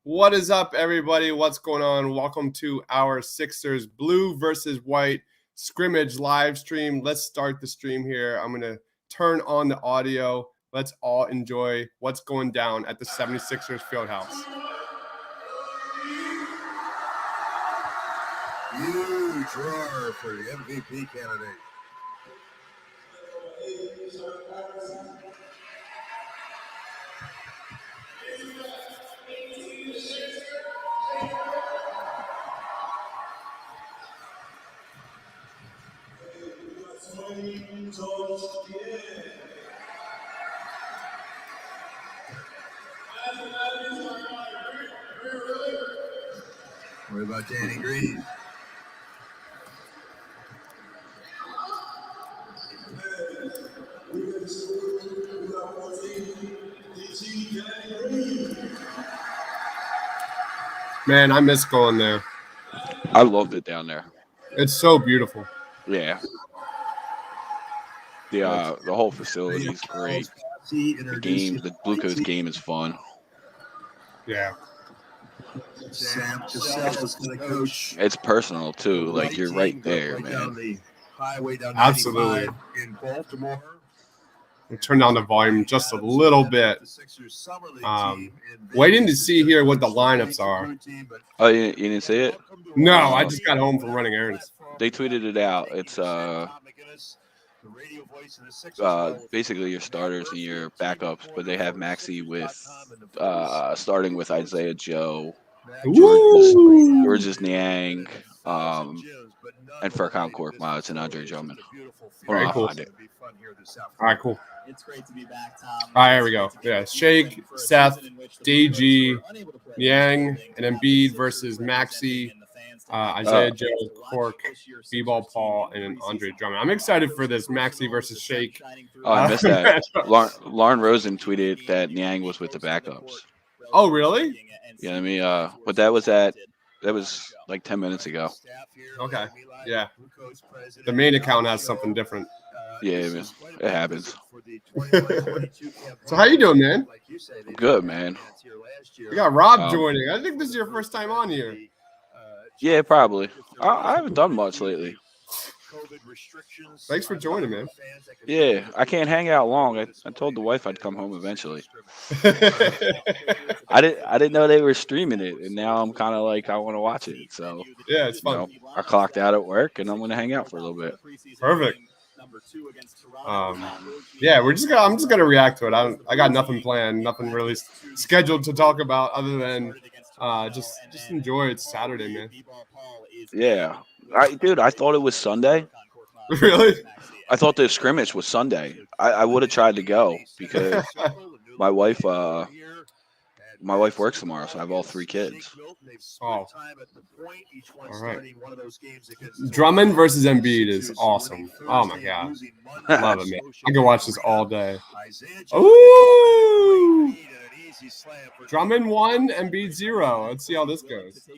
What is up, everybody? What's going on? Welcome to our Sixers blue versus white scrimmage live stream. Let's start the stream here. I'm going to turn on the audio. Let's all enjoy what's going down at the 76ers Fieldhouse. Huge roar for the MVP candidate. What about Danny Green? Man, I miss going there. I loved it down there. It's so beautiful. Yeah. The whole facility is great. The Blue Coats game is fun. Yeah. Sam Cassell is going to coach. It's personal too. Like you're right there, man. The highway down Absolutely. in Baltimore. We'll turn down the volume just a little bit. Waiting to see here what the lineups are. Oh, you didn't see it? No, I just got home from running errands. They tweeted it out. It's basically your starters and your backups, but they have Maxey with starting with Isaiah Joe, Georges Niang, and Furkan Korkmaz and Andre Drummond. Very cool. Find it. All right, cool. It's great to be back, Tom. All right, here we go. Yeah, Shake, Seth, DG, Niang, and Embiid versus Maxey, Isaiah Joe, Cork, B-Ball Paul, and Andre Drummond. I'm excited for this Maxey versus Shake. Oh, I missed that. Lauren Rosen tweeted that Niang was with the backups. Oh, really? Yeah, I mean, but that was like 10 minutes ago. Okay. Yeah. The main account has something different. Yeah, man. It happens. So how you doing, man? Good, man. You got Rob joining. I think this is your first time on here. Yeah, probably. I haven't done much lately. Thanks for joining, man. Yeah, I can't hang out long. I told the wife I'd come home eventually. I didn't know they were streaming it, and now I'm kind of like I want to watch it. So yeah, it's fun. I clocked out at work, and I'm gonna hang out for a little bit. Perfect. Yeah, I'm just gonna react to it. I got nothing planned, nothing really scheduled to talk about other than just enjoy it. It's Saturday, man. Yeah, I thought it was Sunday. Really? I thought the scrimmage was Sunday. I would have tried to go because my wife works tomorrow, so I have all three kids. Oh. All right. Drummond versus Embiid is awesome. Oh, my God. Love it, man. I can watch this all day. Ooh! Drummond 1, Embiid 0. Let's see how this goes.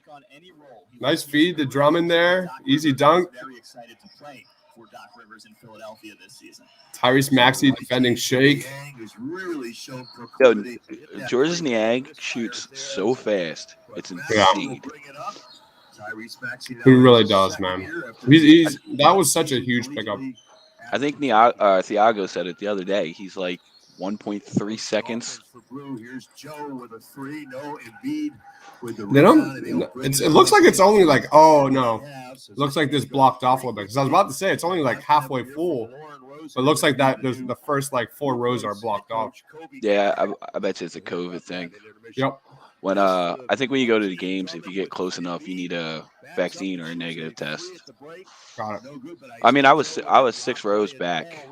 Nice feed to Drummond there. Easy dunk. For Doc Rivers in Philadelphia this season. Tyrese Maxey defending Shake. Yo, Georges Niang shoots so fast. It's insane. He really does, man. That was such a huge pickup. I think Thiago said it the other day. He's like 1.3 seconds. Here's Joe with a three. No Embiid. It looks like it's only like, oh no, it looks like this blocked off a little bit because I was about to say it's only like halfway full, but it looks like that the first like 4 rows are blocked off. Yeah, I bet you it's a COVID thing. Yep. When I think when you go to the games, if you get close enough, you need a vaccine or a negative test. Got it. I mean, I was 6 rows back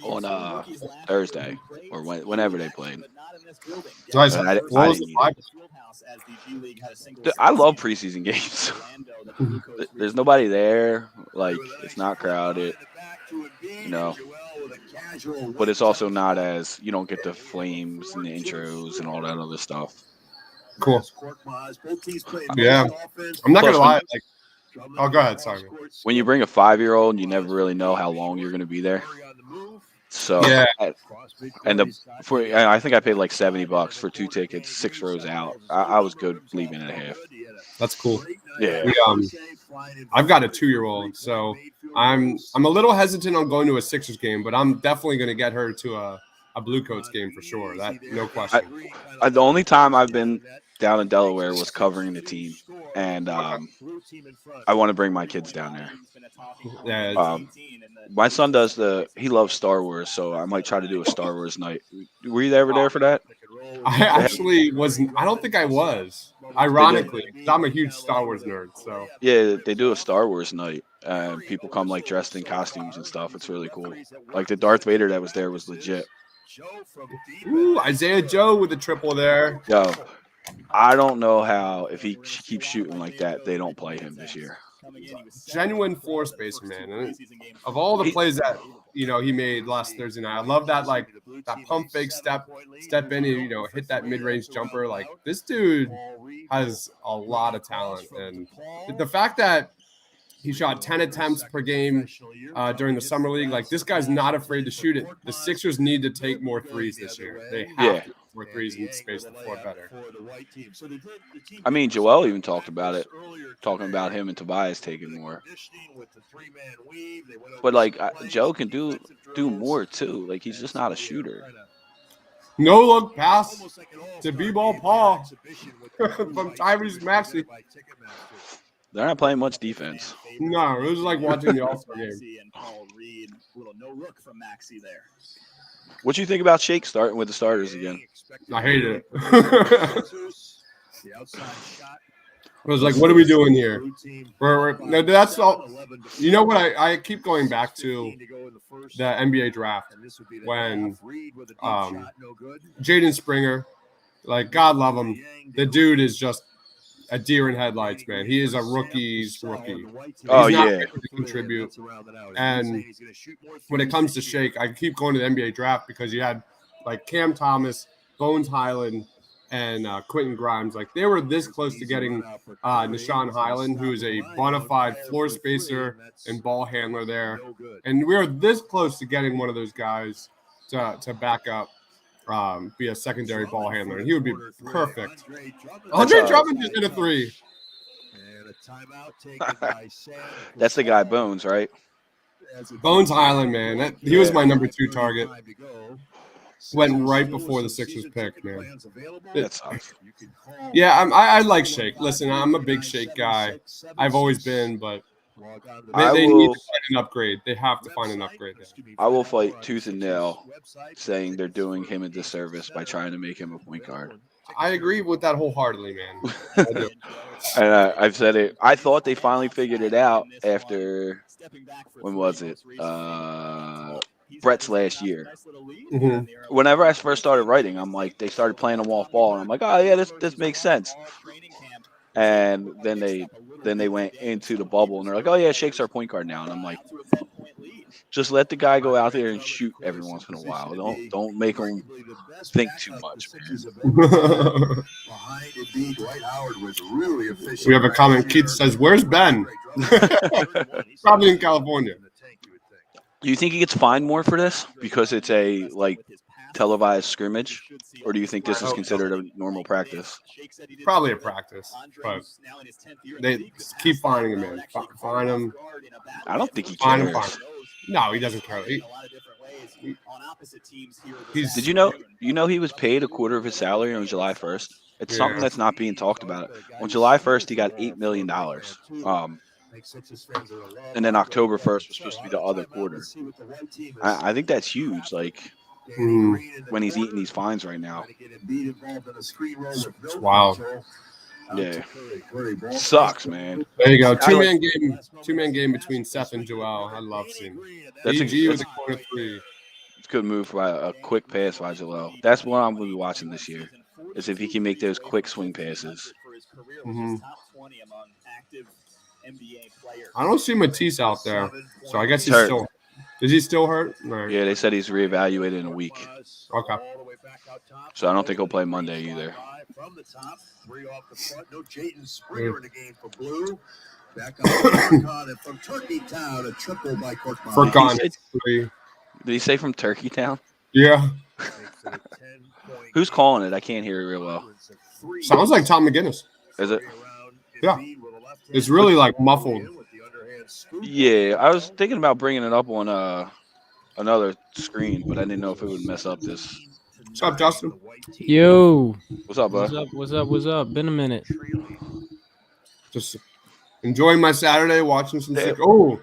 on Thursday or whenever they played. Nice. I love preseason games. There's nobody there. Like, it's not crowded, but it's also not as you don't get the flames and the intros and all that other stuff. Cool. Yeah. I'm not going to lie. Oh, go ahead. Sorry. When you bring a 5-year-old, you never really know how long you're going to be there. So Yeah. and I think I paid like $70 for 2 tickets, 6 rows out. I was good leaving at a half. That's cool. Yeah. I've got a 2-year-old, so I'm a little hesitant on going to a Sixers game, but I'm definitely going to get her to a Blue Coats game for sure. That no question. The only time I've been down in Delaware was covering the team, and I want to bring my kids down there. Yeah, My son he loves Star Wars, so I might try to do a Star Wars night. Were you ever there for that? I actually wasn't. I don't think I was. Ironically, 'cause I'm a huge Star Wars nerd. So Yeah, they do a Star Wars night, and people come like dressed in costumes and stuff. It's really cool. Like the Darth Vader that was there was legit. ooh, Isaiah Joe with a triple there. Yo, I don't know how if he keeps shooting like that, they don't play him this year. Genuine floor spacer, man. And of all the plays that he made last Thursday night, I love that that pump fake step in and hit that mid range jumper. Like this dude has a lot of talent, and the fact that he shot 10 attempts per game during the summer league. Like this guy's not afraid to shoot it. The Sixers need to take more threes this year. They have to take more threes and space the floor better. I mean, Joel even talked about it, talking about him and Tobias taking more. But like Joe can do more too. Like he's just not a shooter. No look pass to B-ball Paul from Tyrese Maxey. They're not playing much defense. No, it was like watching the All-Star game. What do you think about Shake starting with the starters again? I hated it. I was like, what are we doing here? No, that's all. You know what? I keep going back to the NBA draft when Jaden Springer, like God love him, the dude is just a deer in headlights, man. He is a rookie's rookie. Oh, He's not yeah. ready to contribute. And when it comes to Shake, I keep going to the NBA draft because you had like Cam Thomas, Bones Highland, and Quentin Grimes. Like they were this close to getting Nishan Highland, who is a bona fide floor spacer and ball handler there. And we were this close to getting one of those guys to back up. Be a secondary ball handler, and he would be perfect. Andre Drummond just hit a 3. That's the guy Bones, right? Bones Highland, man. He was my number 2 target. Went right before the Sixers pick, man. That sucks. Yeah, I like Shake. Listen, I'm a big Shake guy. I've always been, but they need to find an upgrade. They have to find an upgrade there. I will fight tooth and nail saying they're doing him a disservice by trying to make him a point guard. I agree with that wholeheartedly, man. I do. And I've said it. I thought they finally figured it out after, when was it? Brett's last year. Mm-hmm. Whenever I first started writing, I'm like, they started playing him off ball, and I'm like, oh yeah, this makes sense. And then they went into the bubble, and they're like, oh yeah, Shake's our point guard now, and I'm like, just let the guy go out there and shoot every once in a while. Don't make him think too much, man. We have a comment. Keith says, "Where's Ben?" Probably in California. Do you think he gets fined more for this because it's a televised scrimmage, or do you think this is considered a normal practice? Probably a practice, but they keep finding him, man. Find him. I don't think he Find cares. him. No, he doesn't care. Did you know? He was paid a quarter of his salary on July 1st. It's something that's not being talked about. On July 1st, he got $8 million. And then October 1st was supposed to be the other quarter. I think that's huge. Like when he's eating these fines right now. It's wild. Yeah. Sucks, man. There you go. Two-man game between Seth and Joel. I love seeing That's DG with a corner 3. It's a good move by a quick pass by Joel. That's what I'm going to be watching this year, is if he can make those quick swing passes. Mm-hmm. I don't see Matisse out there, so I guess he's hurt. still. Is he still hurt? Right. Yeah, they said he's reevaluated in a week. Okay. So I don't think he'll play Monday either. Furkan 3. Did he say from Turkey Town? Yeah. Who's calling it? I can't hear it real well. Sounds like Tom McGinnis. Is it? Yeah. It's really like muffled. Yeah, I was thinking about bringing it up on another screen, but I didn't know if it would mess up this. What's up, Justin? Yo. What's up, bud? What's up? Been a minute. Just enjoying my Saturday, watching some Yeah. sick. Oh,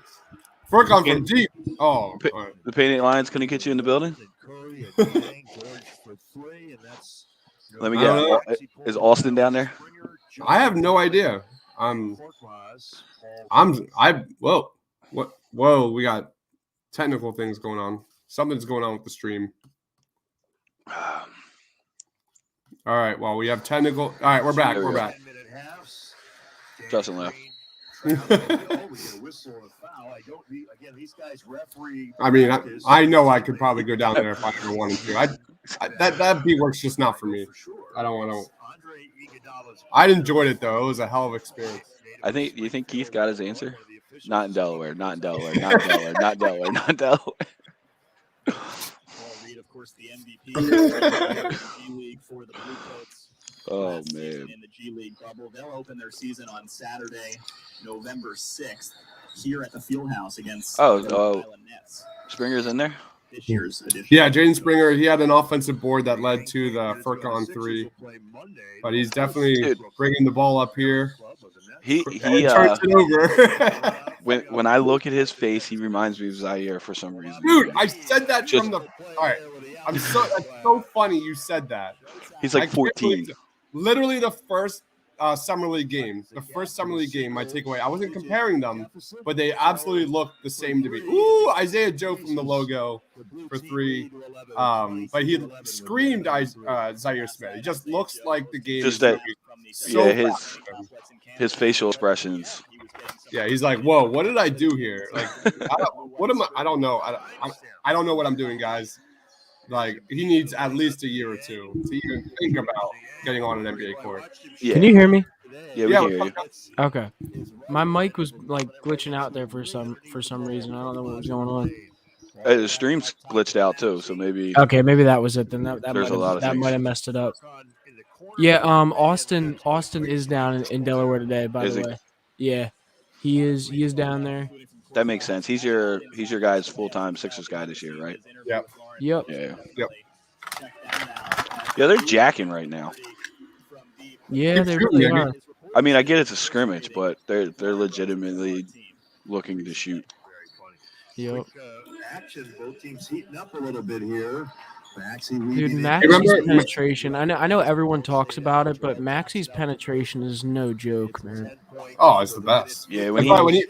Furcon from deep. Oh, all right. The Painted Lions couldn't get you in the building? Let me get. Is Austin down there? I have no idea. Whoa, we got technical things going on. Something's going on with the stream. All right, well, we have technical. All right, we're back. We're back. Justin left. I mean, I know I could probably go down there if I ever wanted to. That beat work's just not for me. I don't want to. I enjoyed it though. It was a hell of an experience. You think Keith got his answer? Not in Delaware. Not in Delaware. Not in Delaware. Not Delaware. Not Delaware. Oh man. In the G League bubble, they'll open their season on Saturday, November 6th, here at the Fieldhouse against the Island Nets. Springer's in there. This year's edition. Yeah, Jaden Springer. He had an offensive board that led to the Furcon 3, but he's definitely bringing the ball up here. He turns it over. when I look at his face, he reminds me of Zaire for some reason. Dude, I said that from the. All right, that's so funny you said that. He's like 14. Literally the first summer league game. The first summer league game. My takeaway. I wasn't comparing them, but they absolutely looked the same to me. Ooh, Isaiah Joe from the logo for 3. But he screamed Zaire Smith. He just looks like the game. Just that. So his facial expressions. Yeah, he's like, "Whoa, what did I do here? Like, I don't know. I don't know what I'm doing, guys. Like, he needs at least a year or two to even think about getting on an NBA court." Yeah. Can you hear me? Yeah, we can hear you. Okay. My mic was like glitching out there for some reason. I don't know what was going on. The stream's glitched out too, so maybe. Okay, maybe that was it. Then that might have messed it up. Yeah. Austin is down in Delaware today. By the way. Yeah, he is. He is down there. That makes sense. He's your guy's full-time Sixers guy this year, right? Yep. Yep. Yeah. Yep. Yeah, they're jacking right now. Yeah, they really are. I mean, I get it's a scrimmage, but they're legitimately looking to shoot. Yep. Action, both teams heating up a little bit here. Dude, Maxi's penetration. I know everyone talks about it, but Maxi's penetration is no joke, man. Oh, it's the best. Yeah, when he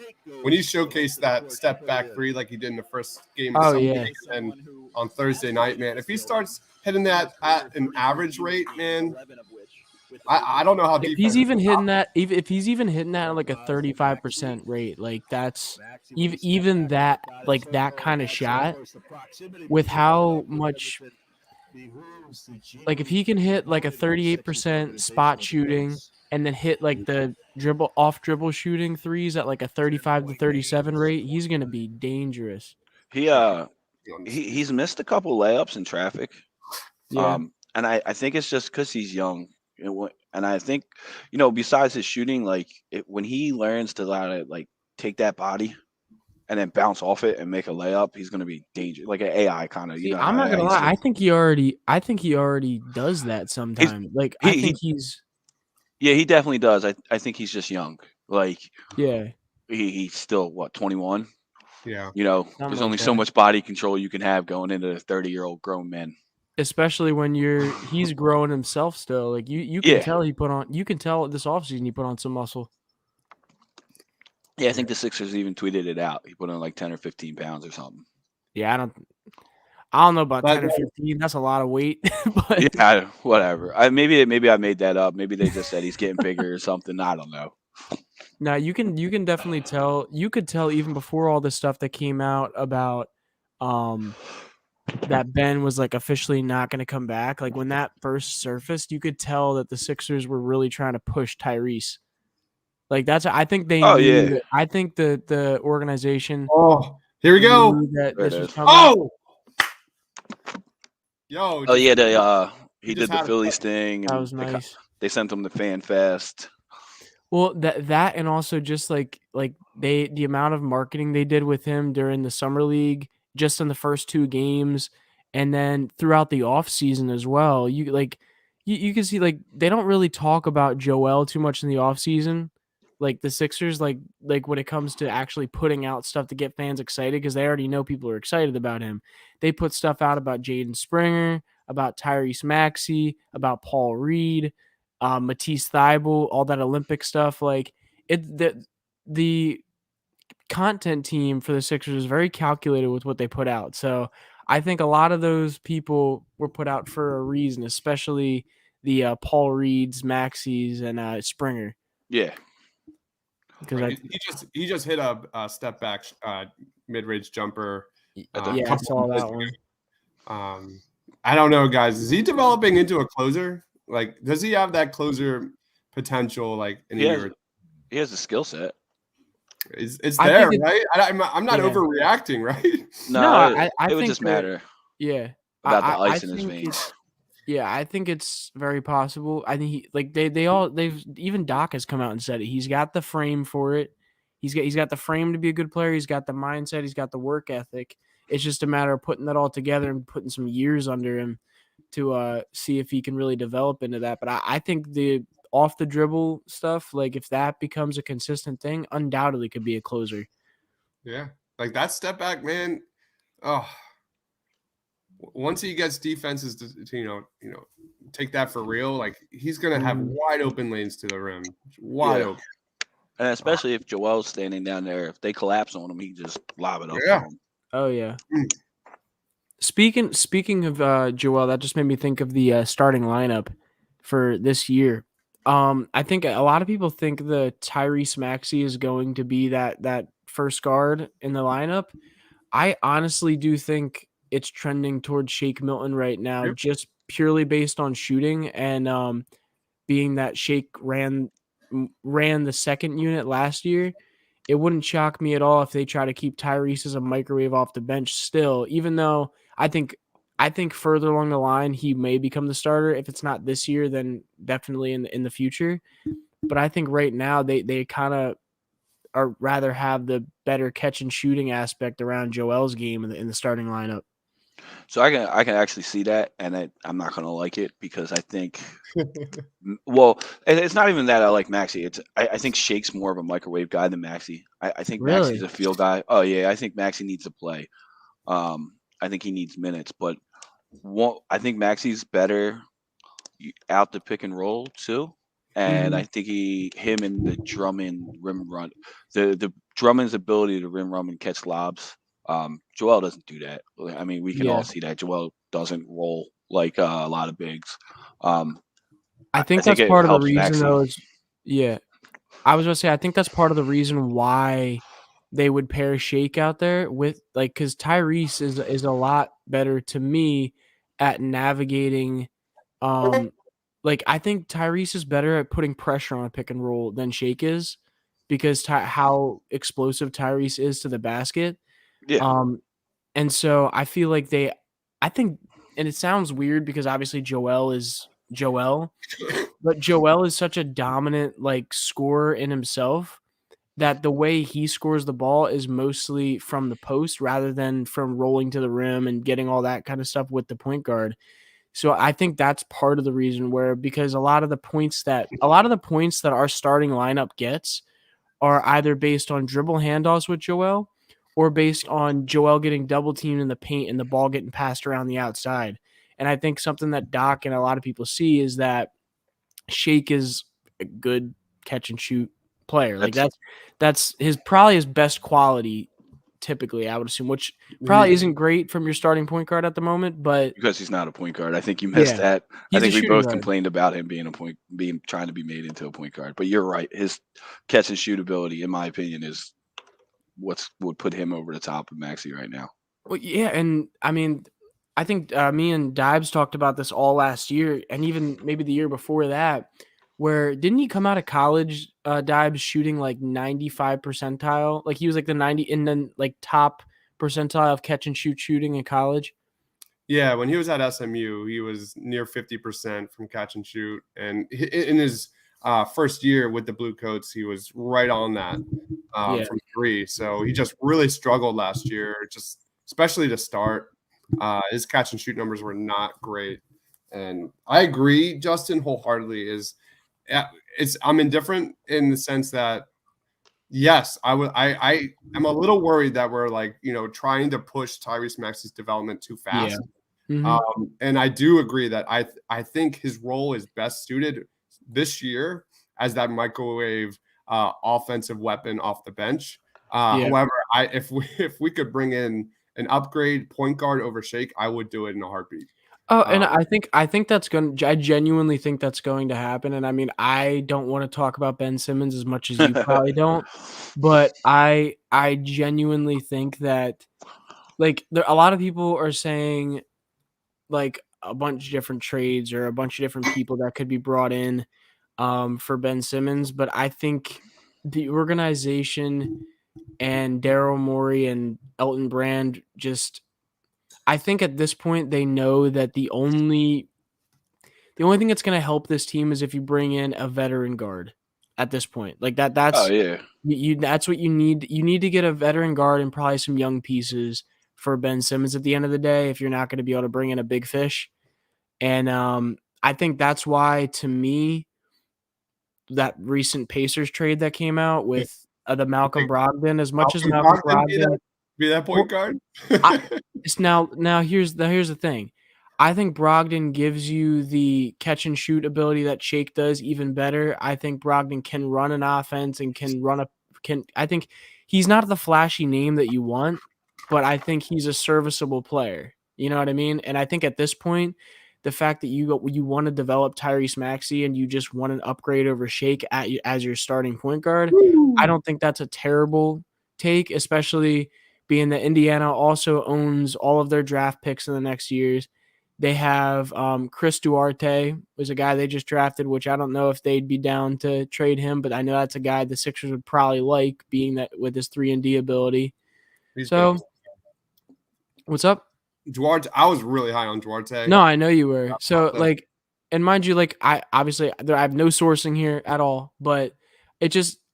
showcased that step back 3 like he did in the first game of and on Thursday night, man. If he starts hitting that at an average rate, man, I don't know how deep. If he's even hitting that, if he's even hitting that at like a 35% rate, like that's even that, like that kind of shot with how much, like if he can hit like a 38% spot shooting and then hit like the dribble shooting threes at like a 35 to 37 rate, he's gonna be dangerous. He's missed a couple layups in traffic. Yeah. And I think it's just because he's young. And I think, besides his shooting, like when he learns to like take that body and then bounce off it and make a layup, he's going to be dangerous, like an AI kind of. I'm not gonna lie. I think he already does that sometimes. He definitely does. I think he's just young. Like, yeah, he's still 21. Yeah. There's only so much body control you can have going into a 30-year-old grown man. Especially when he's growing himself still. Like you can tell you can tell this offseason he put on some muscle. Yeah, I think the Sixers even tweeted it out. He put on like 10 or 15 pounds or something. Yeah, I don't know about 10 or 15. That's a lot of weight. But yeah, whatever. Maybe I made that up. Maybe they just said he's getting bigger or something. I don't know. Now you can definitely tell. You could tell even before all this stuff that came out about that Ben was like officially not going to come back. Like when that first surfaced, you could tell that the Sixers were really trying to push Tyrese. Like I think they knew. I think the organization. Oh, here we go. This was oh, Yo. Oh yeah, he just did the had a Phillies thing, That and was nice. they sent him to Fan Fest. Well, that and also just like the amount of marketing they did with him during the summer league, just in the first 2 games, and then throughout the off season as well. You can see like they don't really talk about Joel too much in the off season. Like the Sixers, like when it comes to actually putting out stuff to get fans excited, because they already know people are excited about him. They put stuff out about Jaden Springer, about Tyrese Maxey, about Paul Reed, Matisse Thybulle, all that Olympic stuff. Like the content team for the Sixers is very calculated with what they put out. So I think a lot of those people were put out for a reason, especially the Paul Reeds, Maxies, and Springer. Yeah, Because he just hit a step back mid range jumper. I saw that one. I don't know, guys. Is he developing into a closer? Like, does he have that closer potential? Like in a year? He has the skill set. It's there, right? I'm not overreacting, right? No, I it would think just matter. Yeah, about the ice in his veins. Yeah, I think it's very possible. I think they've even Doc has come out and said it. He's got the frame for it. He's got the frame to be a good player. He's got the mindset. He's got the work ethic. It's just a matter of putting that all together and putting some years under him to see if he can really develop into that. But I think the off the dribble stuff, like if that becomes a consistent thing, undoubtedly could be a closer. Yeah, like that step back, man. Oh, once he gets defenses to take that for real, like he's gonna have wide open lanes to the rim, wide open. And especially if Joel's standing down there, if they collapse on him, he just lob it up to him. Oh yeah. Speaking of Joel, that just made me think of the starting lineup for this year. I think a lot of people think the Tyrese Maxey is going to be that first guard in the lineup. I honestly do think it's trending towards Shake Milton right now, just purely based on shooting and being that Shake ran the second unit last year. It wouldn't shock me at all if they try to keep Tyrese as a microwave off the bench still, even though I think further along the line he may become the starter. If it's not this year, then definitely in the future. But I think right now they kind of are rather have the better catch and shooting aspect around Joel's game in the starting lineup. So I can actually see that, and I'm not gonna like it because I think, well, it's not even that I like Maxey. I think Shake's more of a microwave guy than Maxey. I think Really? Maxey's a field guy. Oh yeah, I think Maxey needs to play. I think he needs minutes, but I think Maxey's better out the pick and roll too. And I think him and the Drummond rim run, the Drummond's ability to rim run and catch lobs. Joel doesn't do that. I mean, we can all see that Joel doesn't roll like a lot of bigs. I think that's part of the reason, though. I was going to say I think that's part of the reason why they would pair Shake out there with because Tyrese is a lot better to me at navigating. I think Tyrese is better at putting pressure on a pick and roll than Shake is because how explosive Tyrese is to the basket. Yeah. And so I feel like and it sounds weird because obviously Joel is Joel, but Joel is such a dominant scorer in himself that the way he scores the ball is mostly from the post rather than from rolling to the rim and getting all that kind of stuff with the point guard. So I think that's part of the reason because a lot of the points that our starting lineup gets are either based on dribble handoffs with Joel or based on Joel getting double teamed in the paint and the ball getting passed around the outside. And I think something that Doc and a lot of people see is that Shake is a good catch and shoot player. That's probably his best quality typically, I would assume, which probably isn't great from your starting point guard at the moment, but because he's not a point guard. I think you missed that. I think we both complained about him being trying to be made into a point guard. But you're right. His catch and shoot ability, in my opinion, is would put him over the top of Maxey right now. Well, yeah, and I mean, I think me and Dibes talked about this all last year, and even maybe the year before that. Where didn't he come out of college, Dibes, shooting 95 percentile? Like he was the 90 and then top percentile of catch and shoot shooting in college. Yeah, when he was at SMU, he was near 50% from catch and shoot, and in his first year with the Bluecoats, he was right on that from 3. So he just really struggled last year, just especially to start. His catch and shoot numbers were not great, and I agree, Justin, wholeheartedly. I'm indifferent in the sense that yes, I am a little worried that we're like trying to push Tyrese Maxey's development too fast. And I do agree that I think his role is best suited this year as that microwave offensive weapon off the bench. However, if we could bring in an upgrade point guard over Shake, I would do it in a heartbeat. Oh, and I think that's going. I genuinely think that's going to happen. And I mean, I don't want to talk about Ben Simmons as much as you probably don't, but I genuinely think that like a lot of people are saying like a bunch of different trades or a bunch of different people that could be brought in for Ben Simmons, but I think the organization and Daryl Morey and Elton Brand I think at this point they know that the only thing that's going to help this team is if you bring in a veteran guard at this point. Like that's that's what you need. You need to get a veteran guard and probably some young pieces for Ben Simmons at the end of the day if you're not going to be able to bring in a big fish. And I think that's why, to me, that recent Pacers trade that came out with the Malcolm Brogdon, as much as Malcolm Brogdon be that point guard. now here's the thing. I think Brogdon gives you the catch and shoot ability that Shake does even better. I think Brogdon can run an offense and I think he's not the flashy name that you want, but I think he's a serviceable player. You know what I mean? And I think at this point, the fact that you want to develop Tyrese Maxey and you just want an upgrade over Shake as your starting point guard, I don't think that's a terrible take, especially being that Indiana also owns all of their draft picks in the next years. They have Chris Duarte, was a guy they just drafted, which I don't know if they'd be down to trade him, but I know that's a guy the Sixers would probably like, being that with his 3-and-D ability. What's up? Duarte, I was really high on Duarte. No, I know you were. So like, and mind you, like I have no sourcing here at all, but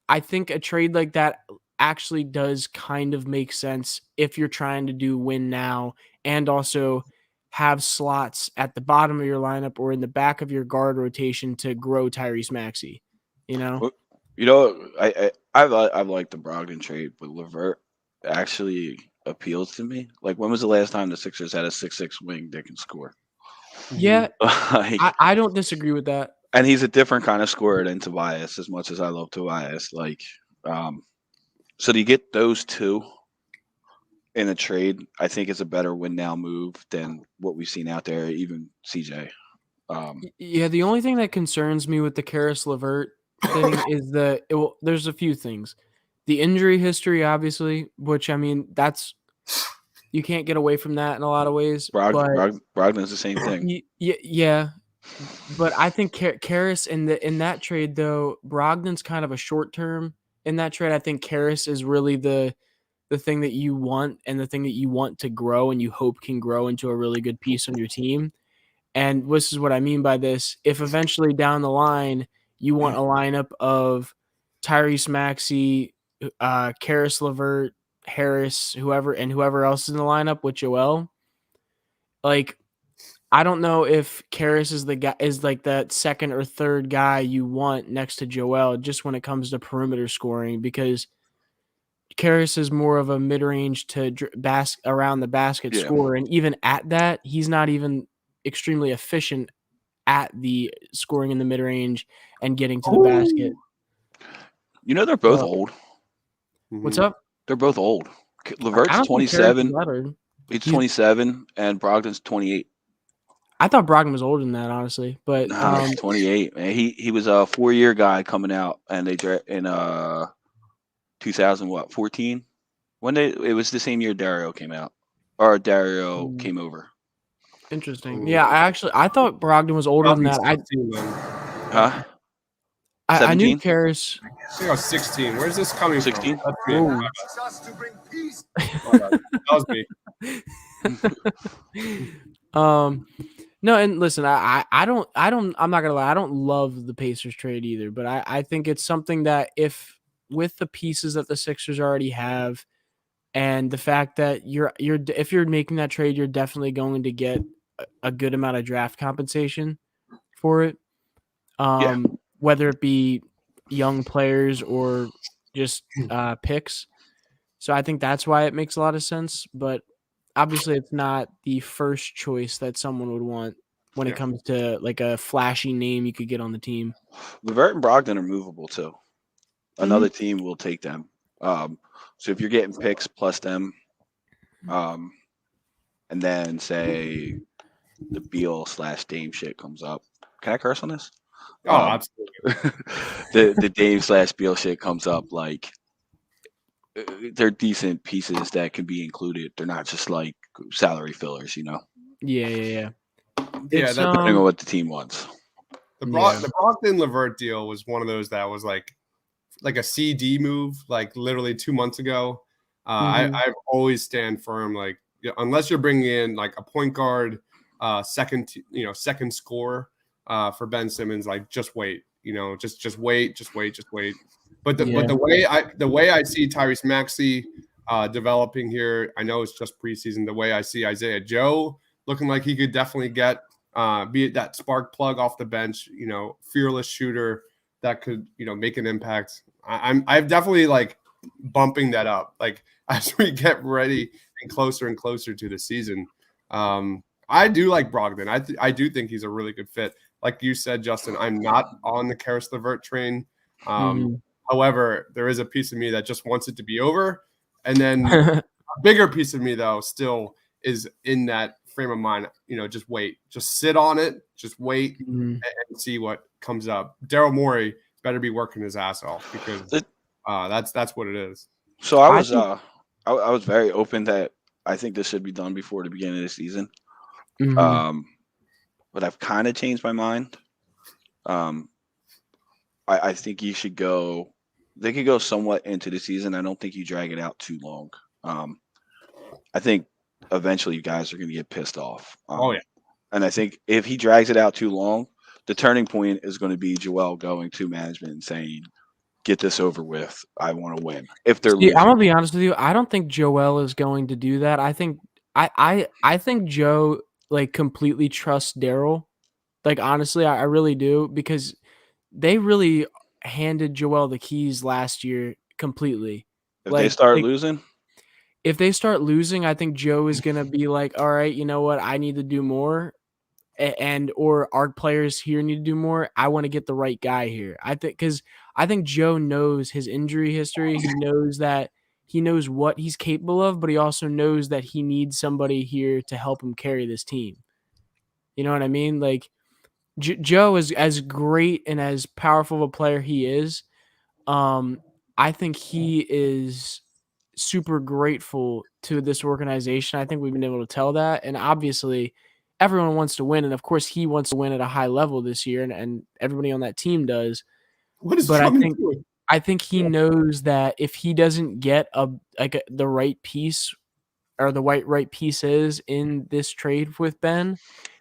I think a trade like that actually does kind of make sense if you're trying to do win now and also have slots at the bottom of your lineup or in the back of your guard rotation to grow Tyrese Maxey. I've liked the Brogdon trade, but LeVert actually appeals to me. Like, when was the last time the Sixers had a 6'6" wing that can score? Yeah, I don't disagree with that. And he's a different kind of scorer than Tobias, as much as I love Tobias. Like, so to get those two in a trade, I think it's a better win now move than what we've seen out there, even CJ. The only thing that concerns me with the Karis LeVert thing is there's a few things. The injury history, obviously, which I mean, you can't get away from that in a lot of ways. Brogdon's the same thing. Yeah. But I think Karis in that trade, though, Brogdon's kind of a short term in that trade. I think Karis is really the thing that you want and the thing that you want to grow and you hope can grow into a really good piece on your team. And this is what I mean by this. If eventually down the line you want a lineup of Tyrese Maxey, Karis LeVert, Harris, whoever else is in the lineup with Joel, like, I don't know if Karis is like that second or third guy you want next to Joel just when it comes to perimeter scoring, because Karis is more of a mid-range to around the basket scorer, and even at that, he's not even extremely efficient at the scoring in the mid-range and getting to the basket. They're both old. What's up? They're both old. LeVert's 27. He's 27, and Brogdon's 28. I thought Brogdon was older than that, honestly, but he's 28. Man, he was a 4-year guy coming out, and they in 2014 when it was the same year Dario came out, or Dario came over. Interesting. Yeah, I thought Brogdon was older than that. I knew Karis. I think I was 16. Where's this coming 16? from? That was me. No, and listen, I'm not gonna lie, I don't love the Pacers trade either, but I think it's something that if with the pieces that the Sixers already have, and the fact that if you're making that trade, you're definitely going to get a good amount of draft compensation for it. Yeah. Whether it be young players or just picks. So I think that's why it makes a lot of sense. But obviously, it's not the first choice that someone would want when it comes to like a flashy name you could get on the team. LeVert and Brogdon are movable too. Another team will take them. So if you're getting picks plus them, and then say the Beal / Dame shit comes up. Can I curse on this? Oh, absolutely. the Dame / Beal shit comes up, like they're decent pieces that can be included. They're not just like salary fillers, you know. Yeah. Yeah, Depending on what the team wants. The Brogdon LeVert deal was one of those that was like a CD move, like literally 2 months ago. I've always stand firm, like unless you're bringing in like a point guard, second scorer for Ben Simmons, like just wait, just wait. But the way I see Tyrese Maxey developing here, I know it's just preseason. The way I see Isaiah Joe looking like he could definitely get be that spark plug off the bench, fearless shooter that could make an impact. I'm definitely like bumping that up like as we get ready and closer to the season. I do like Brogdon. I do think he's a really good fit. Like you said, Justin, I'm not on the Karis LeVert train. However, there is a piece of me that just wants it to be over, and then a bigger piece of me though still is in that frame of mind. Just wait, just sit on it, just wait and see what comes up. Daryl Morey better be working his ass off because that's what it is. So I was very open that I think this should be done before the beginning of the season. But I've kind of changed my mind. I think you should go. They could go somewhat into the season. I don't think you drag it out too long. I think eventually you guys are going to get pissed off. And I think if he drags it out too long, the turning point is going to be Joel going to management and saying, "Get this over with. I want to win." If they're losing. I'm gonna be honest with you. I don't think Joel is going to do that. I think I think Joe like completely trusts Daryl. Like honestly, I really do because they really handed Joel the keys last year completely. If they start losing. If they start losing, I think Joe is gonna be like, "All right, you know what? I need to do more." Or our players here need to do more. I want to get the right guy here. I think Joe knows his injury history. He knows what he's capable of, but he also knows that he needs somebody here to help him carry this team. You know what I mean? Like Joe is as great and as powerful of a player he is. I think he is super grateful to this organization. I think we've been able to tell that, and obviously everyone wants to win, and of course he wants to win at a high level this year, and everybody on that team does. But I think he knows that if he doesn't get the right piece or the right pieces in this trade with Ben,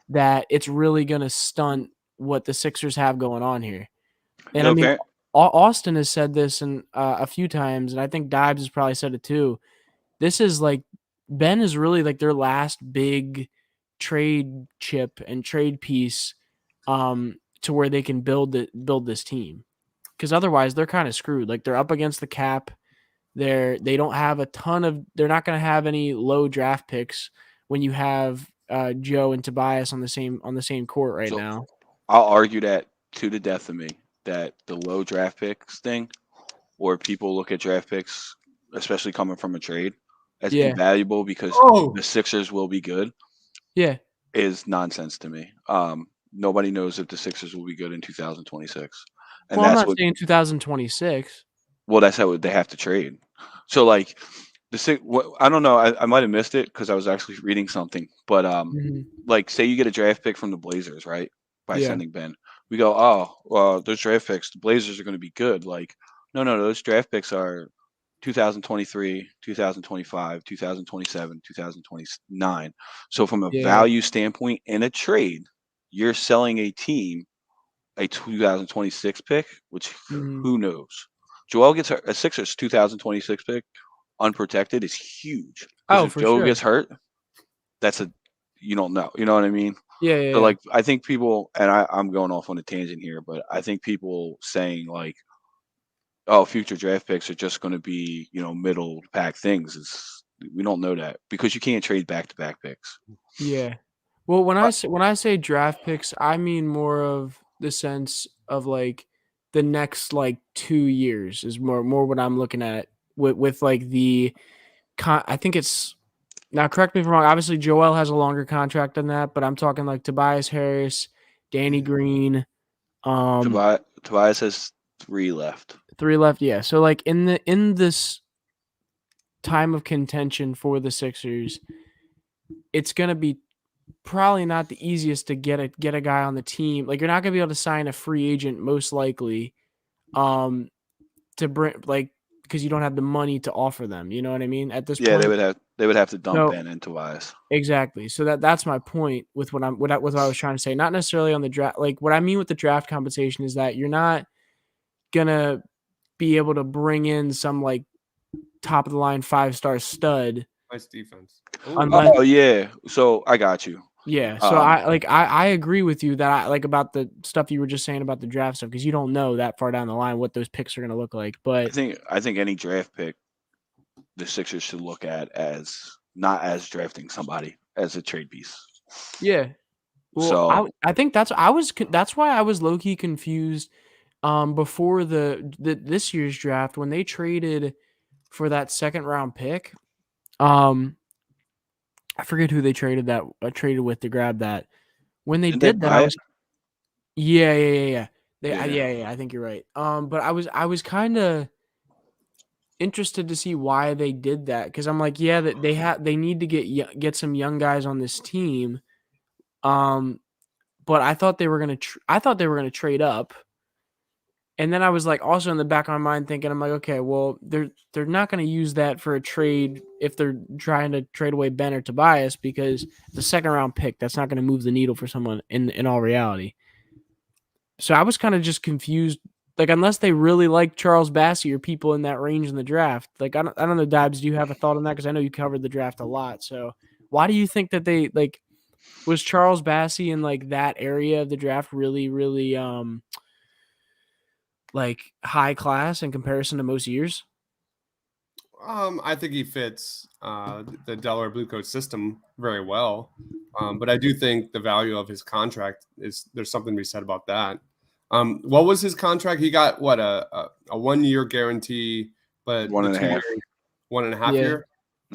that it's really going to stunt what the Sixers have going on here. And I mean, Austin has said this a few times, and I think Dibes has probably said it too. This is like Ben is really like their last big trade chip and trade piece to where they can build this team. Because otherwise they're kind of screwed. Like they're up against the cap. They don't have they're not going to have any low draft picks when you have Joe and Tobias on the same court right now. I'll argue that to the death of me that the low draft picks thing, or people look at draft picks, especially coming from a trade, as invaluable because the Sixers will be good. Yeah, is nonsense to me. Nobody knows if the Sixers will be good in 2026. And I'm not saying 2026. Well, that's how they have to trade. So, like, I don't know. I might have missed it because I was actually reading something. But, like, say you get a draft pick from the Blazers, right? By sending Ben. We go, oh, well, those draft picks, the Blazers are going to be good. Like, no, those draft picks are 2023, 2025, 2027, 2029. So from a Yeah. value standpoint in a trade, you're selling a team a 2026 pick, which Mhm. who knows? Joel gets a Sixers 2026 pick unprotected is huge. Because Oh, if for Joe sure. gets hurt, that's you don't know. You know what I mean? Yeah. So like I think people, and I'm going off on a tangent here, but I think people saying like, oh, future draft picks are just going to be, middle pack things. We don't know that because you can't trade back to back picks. Yeah. Well, when I say draft picks, I mean more of the sense of like the next like 2 years is more what I'm looking at with like I think it's now correct me if I'm wrong. Obviously, Joel has a longer contract than that, but I'm talking like Tobias Harris, Danny Green, Tobias has 3 left. 3 left. Yeah. So like in this time of contention for the Sixers, it's gonna be probably not the easiest to get a guy on the team. Like you're not gonna be able to sign a free agent most likely, to bring like because you don't have the money to offer them. You know what I mean? At this Yeah, point, they would have to dump So- Ben and Tobias. exactly. So that's my point with what I was trying to say. Not necessarily on the draft. Like what I mean with the draft compensation is that you're not gonna be able to bring in some like top of the line 5-star stud. Nice defense. Unless, Oh yeah, so I got you. yeah. So I agree with you that I like about the stuff you were just saying about the draft stuff because you don't know that far down the line what those picks are going to look like. But I think any draft pick the Sixers should look at as not as drafting somebody as a trade piece. yeah, well, So I think that's why I was low key confused before this year's draft when they traded for that second round pick. I forget who they traded with to grab that. When they did that, I was yeah. I think you're right. But I was kind of interested to see why they did that because I'm like, yeah, that they need to get some young guys on this team. But I thought they were gonna trade up, and then I was like, also in the back of my mind thinking, I'm like, okay, well, they're not gonna use that for a trade if they're trying to trade away Ben or Tobias because the second round pick that's not gonna move the needle for someone in all reality. So I was kind of just confused. Like, unless they really like Charles Bassey or people in that range in the draft. Like, I don't know, Dibs, do you have a thought on that? Because I know you covered the draft a lot. So why do you think that they, like, was Charles Bassey in, like, that area of the draft really, really, like, high class in comparison to most years? I think he fits the Delaware Blue Coat system very well. But I do think the value of his contract there's something to be said about that. What was his contract? He got what a 1 year guarantee, but 1.5 1.5 year.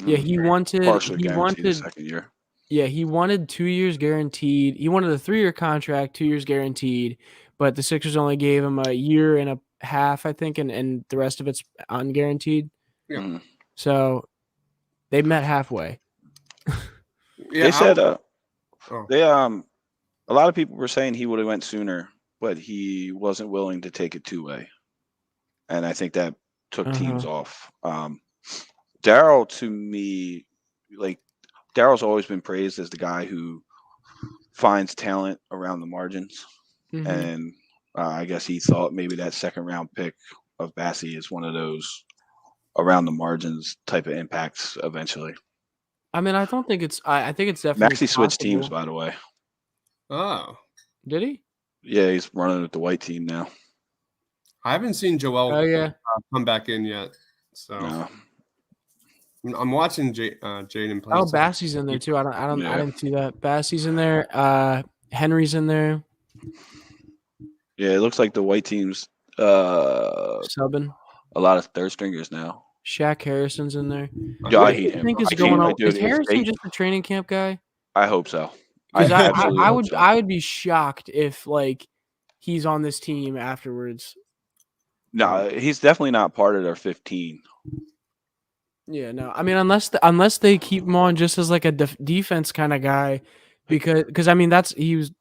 Yeah, he wanted the second year. Yeah, he wanted 2 years guaranteed. He wanted a 3-year contract, 2 years guaranteed, but the Sixers only gave him a year and a half, I think, and the rest of it's unguaranteed. Yeah. Mm-hmm. So they met halfway. They said a lot of people were saying he would have went sooner, but he wasn't willing to take it 2-way, and I think that took teams off. Daryl, to me, like Daryl's always been praised as the guy who finds talent around the margins, and I guess he thought maybe that second round pick of Bassey is one of those around the margins type of impacts eventually. I mean, I don't think it's. I think it's definitely. Maxey switched teams, by the way. Oh, did he? Yeah, he's running with the white team now. I haven't seen Joel come back in yet, so No. I'm watching Jaden play. Oh, Bassey's in there too. I didn't see that. Bassey's in there. Henry's in there. Yeah, it looks like the white team's subbing a lot of third stringers now. Shaq Harrison's in there. Yeah, I hate him. Think is going on? Is Harrison just a training camp guy? I hope so. I would be shocked if like he's on this team afterwards. No, he's definitely not part of their 15. Yeah, no. I mean, unless they keep him on just as like a defense kind of guy, because I mean he was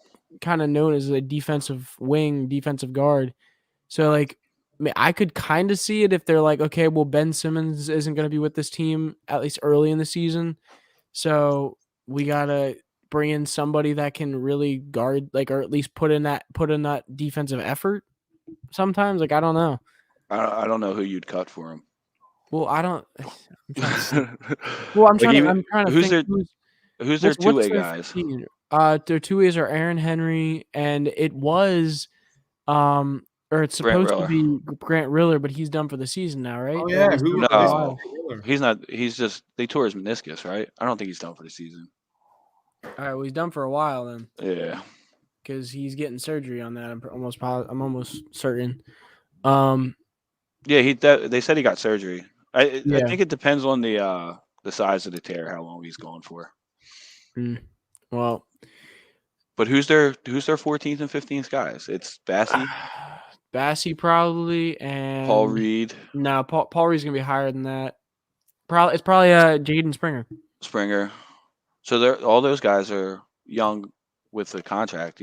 kind of known as a defensive wing, defensive guard. So like mean, I could kind of see it if they're like, okay, well, Ben Simmons isn't going to be with this team at least early in the season, so we gotta bring in somebody that can really guard, like, or at least put in that defensive effort. Sometimes, like, I don't know. I don't know who you'd cut for him. Well, I don't. I'm trying to think. Well, I'm trying to who's think. Who's their two-way their guys? 15? Their two ways are Aaron Henry, and it was, or it's supposed to be Grant Riller, but he's done for the season now, right? Oh yeah, no, he's not. He's just they tore his meniscus, right? I don't think he's done for the season. All right, well, he's done for a while then. Yeah, because he's getting surgery on that. I'm almost certain. Yeah, they said he got surgery. I think it depends on the size of the tear, how long he's going for. Well, but who's their 14th and 15th guys? It's Bassey probably, and Paul Reed. No, Paul Reed's gonna be higher than that. It's probably Jaden Springer. So all those guys are young with a contract.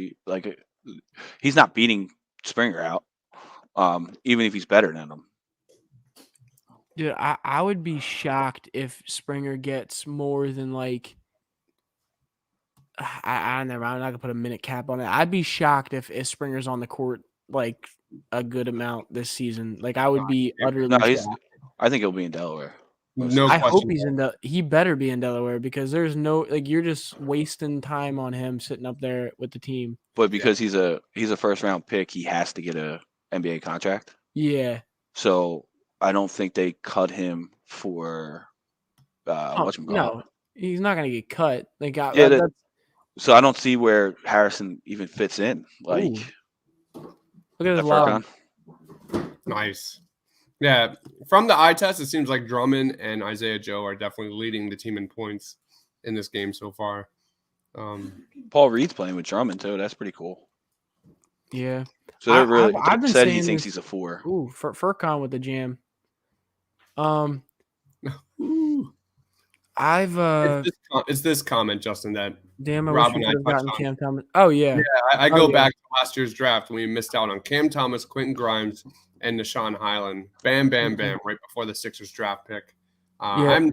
He's not beating Springer out, even if he's better than him. Dude, I would be shocked if Springer gets more than like. I'm not gonna put a minute cap on it. I'd be shocked if Springer's on the court like a good amount this season. Like I would be utterly shocked. I think he'll be in Delaware. No I question. hope he's he better be in Delaware because there's no you're just wasting time on him sitting up there with the team. But because he's a first round pick, he has to get a NBA contract. Yeah. So I don't think they cut him for no, he's not gonna get cut. They got so I don't see where Harrison even fits in. Like, look at his lob. Nice. Yeah, from the eye test, it seems like Drummond and Isaiah Joe are definitely leading the team in points in this game so far. Paul Reed's playing with Drummond too. That's pretty cool. Yeah. So they're really said he thinks he's a 4. Ooh, Furcon with the jam. It's this comment, Justin, that damn, I wish we could have gotten Cam Thomas. Oh yeah. Yeah, I go back to last year's draft when we missed out on Cam Thomas, Quentin Grimes, and Nashawn Highland. Bam, bam, bam, right before the Sixers draft pick. I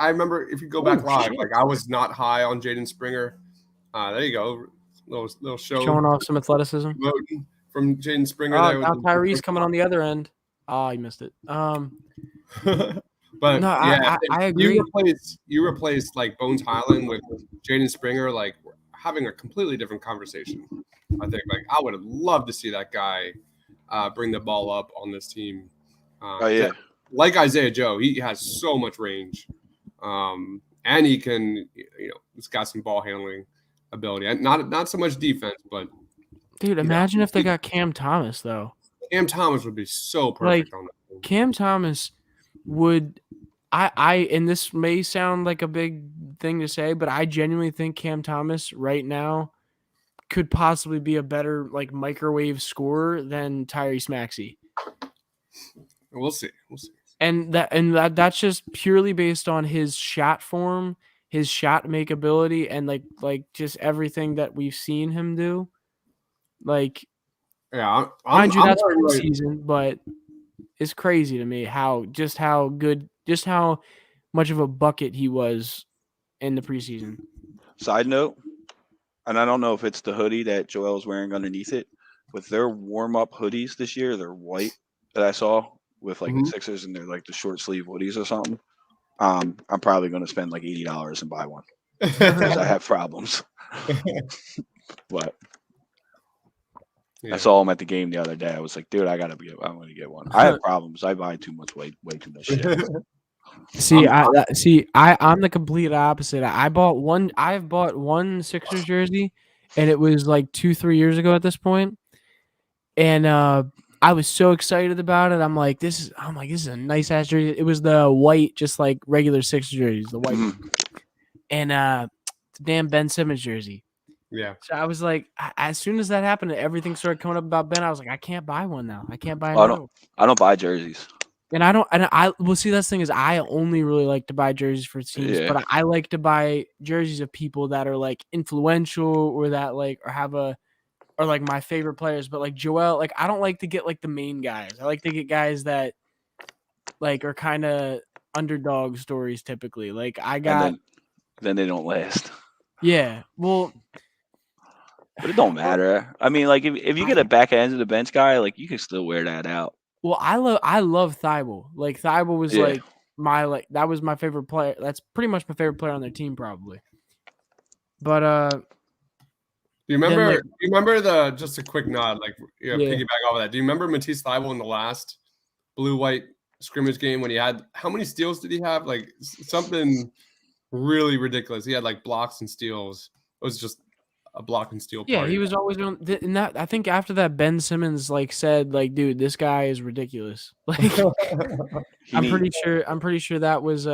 remember if you go back live, like I was not high on Jaden Springer. There you go. Little show. Showing off some athleticism. From Jaden Springer. Now Tyrese coming on the other end. Oh, you missed it. But no, yeah, I agree. You replaced like Bones Highland with Jaden Springer, like having a completely different conversation. I think like I would have loved to see that guy bring the ball up on this team. Like Isaiah Joe, he has so much range, and he can, he's got some ball handling ability, and not so much defense, but dude, imagine if they got Cam Thomas though. Cam Thomas would be so perfect on that team. Cam Thomas would. And this may sound like a big thing to say, but I genuinely think Cam Thomas right now could possibly be a better like microwave scorer than Tyrese Maxey. We'll see. And that's just purely based on his shot form, his shot make ability, and like just everything that we've seen him do. Like, yeah, mind you, that's preseason, but it's crazy to me how much of a bucket he was in the preseason. Side note, and I don't know if it's the hoodie that Joel is wearing underneath it, but their warm-up hoodies this year, they're white that I saw with like the Sixers, and they're like the short sleeve hoodies or something. I'm probably going to spend like $80 and buy one because I have problems. But I saw him at the game the other day. I was like, dude, I'm going to get one. I have problems. I buy too much, way too much shit. I'm the complete opposite. I've bought one Sixers jersey, and it was like 2-3 years ago at this point. And I was so excited about it. I'm like, this is a nice ass jersey. It was the white, just like regular Sixers jerseys, the white one. And the damn Ben Simmons jersey. Yeah. So I was like, as soon as that happened, and everything started coming up about Ben, I was like, I can't buy one now. I can't buy another. I don't buy jerseys. And see, that's the thing is I only really like to buy jerseys for teams, but I like to buy jerseys of people that are like influential or that like or have a are like my favorite players, but like Joel, like I don't like to get like the main guys. I like to get guys that like are kind of underdog stories typically. Like I got And then they don't last. yeah. Well, But it don't matter. I mean, like if you get a back end of the bench guy, like you can still wear that out. well, I love Thibault. Like Thibault was Yeah. like that was my favorite player. That's pretty much my favorite player on their team probably. But Do you remember? Do you remember the just a quick nod, like piggyback off of that? Do you remember Matisse Thybulle in the last blue-white scrimmage game when he had how many steals did he have? Like something really ridiculous. He had like blocks and steals. It was just a block and steal. Yeah, party. he was always on. And that I think after that, Ben Simmons like said, like, dude, this guy is ridiculous. Like, I'm pretty sure that was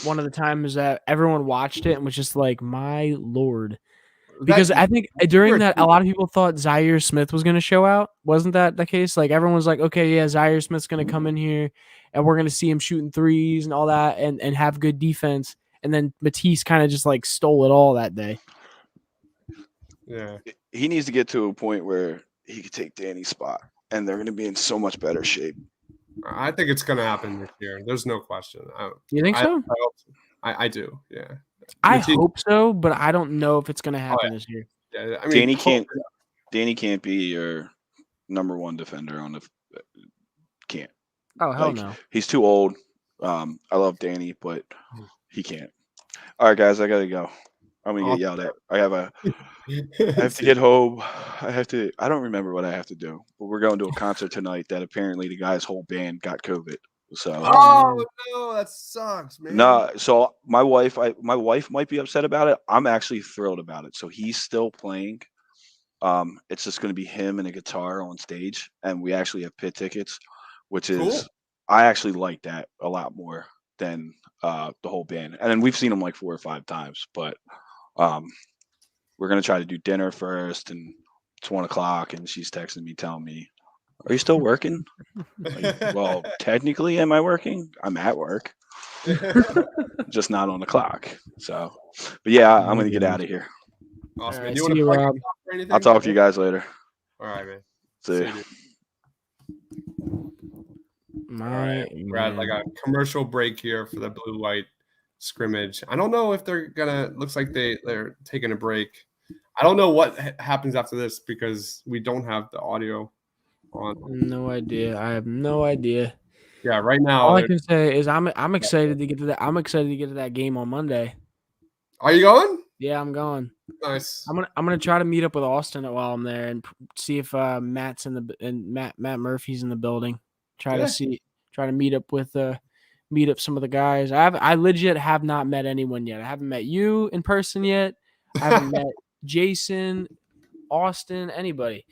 one of the times that everyone watched it and was just like, my lord. Because I think during that, a lot of people thought Zaire Smith was going to show out. Wasn't that the case? Like everyone was like, okay, yeah, Zaire Smith's going to come in here and we're going to see him shooting threes and all that and have good defense. And then Matisse kind of just like stole it all that day. Yeah. He needs to get to a point where he could take Danny's spot and they're going to be in so much better shape. I think it's going to happen this year. There's no question. You think so? I do. Yeah. I hope so, but I don't know if it's going to happen this year. Yeah, I mean, Danny can't be your number one defender on the can't. Oh hell no. He's too old. I love Danny, but he can't. All right, guys, I gotta go. I'm gonna get yelled at. I have to get home. I don't remember what I have to do, but we're going to a concert tonight that apparently the guy's whole band got COVID. So oh no, that sucks, man. No, so my wife might be upset about it. I'm actually thrilled about it. So he's still playing. It's just going to be him and a guitar on stage, and we actually have pit tickets, which is cool. I actually like that a lot more than the whole band. And then we've seen him like 4 or 5 times, but we're going to try to do dinner first, and it's 1 o'clock, and she's texting me telling me, are you still working? Like, well, technically, am I working? I'm at work, just not on the clock. So, but yeah, I'm going to get out of here. Awesome. Right, do you want to plug anything or anything? I'll talk to you guys later. All right, man. See you. All right. We're at like a commercial break here for the blue-white scrimmage. I don't know if they're gonna. Looks like they're taking a break. I don't know what happens after this because we don't have the audio on. No idea. I have no idea. Yeah, right now. All I can say is I'm excited to get to that. I'm excited to get to that game on Monday. Are you going? Yeah, I'm going. Nice. I'm gonna try to meet up with Austin while I'm there and see if Matt Murphy's in the building. Try to meet up some of the guys. I legit have not met anyone yet. I haven't met you in person yet. I haven't met Jason, Austin, anybody.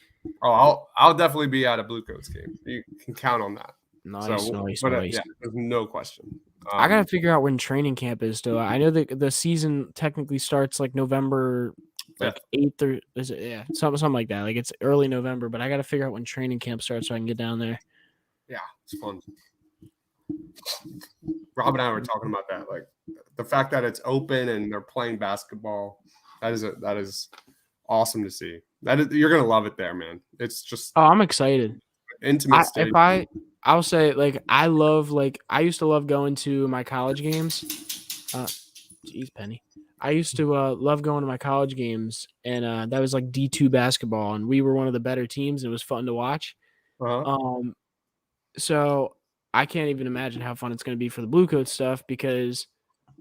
Oh, I'll definitely be at a Bluecoats game. You can count on that. Nice. Yeah, there's no question. I gotta figure out when training camp is still. I know that the season technically starts like November 8th or is it? Yeah, something like that. Like it's early November, but I gotta figure out when training camp starts so I can get down there. Yeah, it's fun. Rob and I were talking about that, like the fact that it's open and they're playing basketball. That is awesome to see. You're gonna love it there, man. It's just I'm excited. Intimate. I'll say like I used to love going to my college games. Jeez, Penny. I used to love going to my college games, and that was like D2 basketball, and we were one of the better teams. And it was fun to watch. Uh-huh. So I can't even imagine how fun it's going to be for the Bluecoat stuff because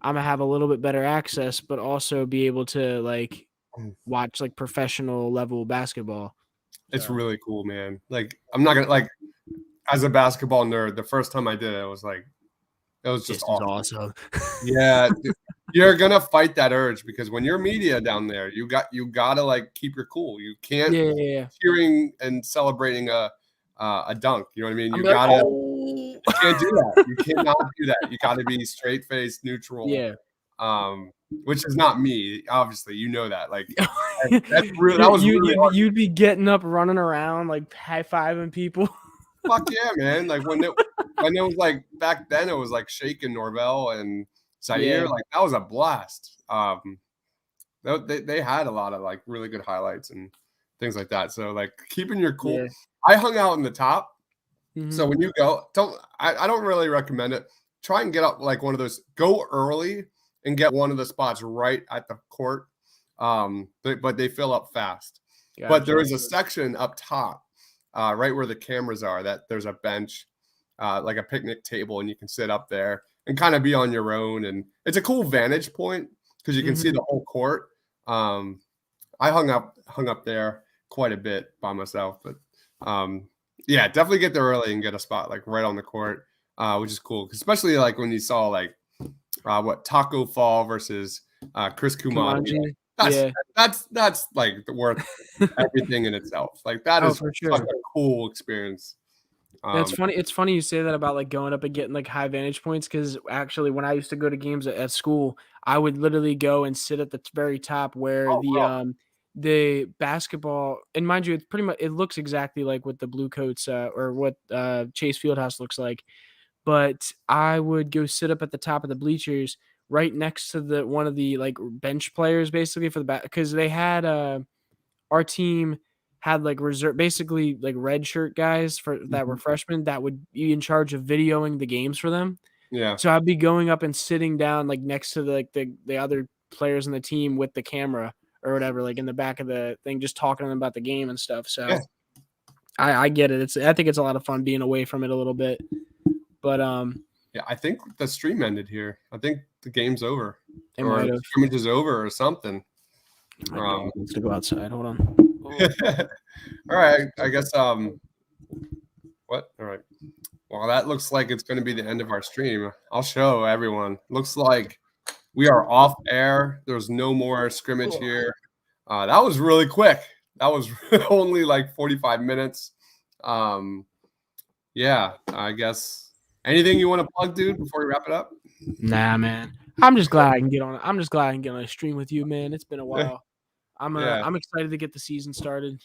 I'm gonna have a little bit better access, but also be able to like watch like professional level basketball. It's really cool, man. Like I'm not gonna like as a basketball nerd, the first time I did it, it was just awesome. Yeah, you're gonna fight that urge because when you're media down there, you gotta like keep your cool. You can't cheering and celebrating a dunk. You know what I mean? You can't do that. You cannot do that. You gotta be straight faced, neutral. Yeah. Which is not me, obviously. You know that. Like that's really that was really hard. You'd be getting up, running around, like high-fiving people. Fuck yeah, man. Like when it was like back then, it was like Shake and Norvell and Zaire. Like that was a blast. They had a lot of like really good highlights and things like that. So like keeping your cool. Yeah. I hung out in the top. Mhm. So when you go, I don't really recommend it. Try and get up like one of those. Go early and get one of the spots right at the court. But they fill up fast. But there is a section up top, right where the cameras are. That there's a bench, like a picnic table, and you can sit up there and kind of be on your own. And it's a cool vantage point because you can see the whole court. I hung up there quite a bit by myself, but yeah, definitely get there early and get a spot like right on the court, which is cool. Especially like when you saw like Taco Fall versus Chris Kumani. That's like worth everything in itself. Like that is for sure. such a cool experience. It's funny. It's funny you say that about like going up and getting like high vantage points because actually, when I used to go to games at school, I would literally go and sit at the very top where the basketball, and mind you, it's pretty much, it looks exactly like what the Blue Coats or what Chase Fieldhouse looks like. But I would go sit up at the top of the bleachers right next to the one of the like bench players basically for the back because they had our team had like reserve, basically like red shirt guys that were freshmen that would be in charge of videoing the games for them. Yeah. So I'd be going up and sitting down like next to the other players in the team with the camera or whatever, like in the back of the thing, just talking to them about the game and stuff. So yeah. I get it. I think it's a lot of fun being away from it a little bit. But yeah, I think the stream ended here. I think the game's over. Or the scrimmage is over or something. Let's go outside. Hold on. All right. I guess what? All right. Well, that looks like it's going to be the end of our stream. I'll show everyone. Looks like we are off air. There's no more scrimmage here. That was really quick. That was only like 45 minutes. Yeah, I guess. Anything you want to plug, dude, before we wrap it up? Nah, man. I'm just glad I can get on. I'm just glad I can get on a stream with you, man. It's been a while. I'm excited to get the season started.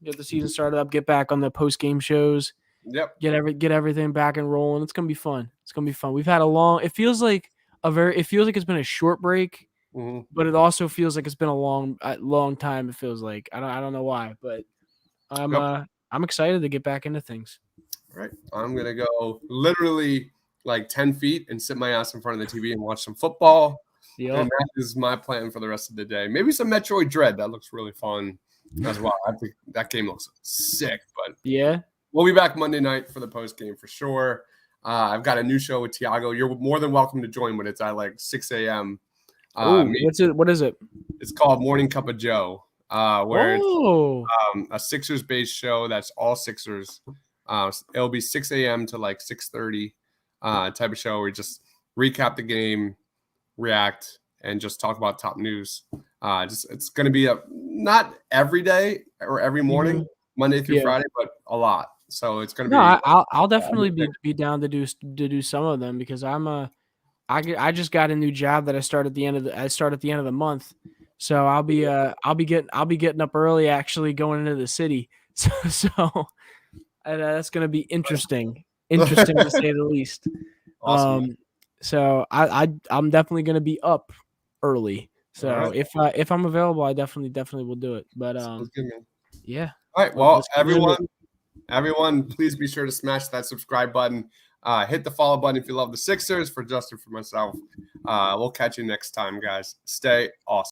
Get the season started up. Get back on the post game shows. Yep. Get everything back and rolling. It's gonna be fun. It's gonna be fun. We've had a long. It feels like it's been a short break, but it also feels like it's been a long time. It feels like I don't know why, but I'm excited to get back into things. All right, I'm gonna go literally like 10 feet and sit my ass in front of the TV and watch some football. Yep. And that is my plan for the rest of the day. Maybe some Metroid Dread. That looks really fun as well. I think that game looks sick. But yeah, we'll be back Monday night for the post game for sure. I've got a new show with Tiago. You're more than welcome to join, but it's at like 6 a.m. What is it? It's called Morning Cup of Joe, where it's a Sixers-based show that's all Sixers. It'll be 6 a.m. to like 6:30 type of show where we just recap the game, react, and just talk about top news. It's going to be not every day or every morning, Monday through Friday, but a lot. So it's going to be. No, I'll definitely be down to do some of them because I just got a new job that I start at the end of the month, so I'll be getting up early actually going into the city. So that's going to be interesting to say the least. Awesome. So I'm definitely going to be up early. So if I'm available, I definitely will do it. But yeah. All right. Well, everyone, please be sure to smash that subscribe button. Hit the follow button if you love the Sixers. For Justin, for myself, we'll catch you next time, guys. Stay awesome.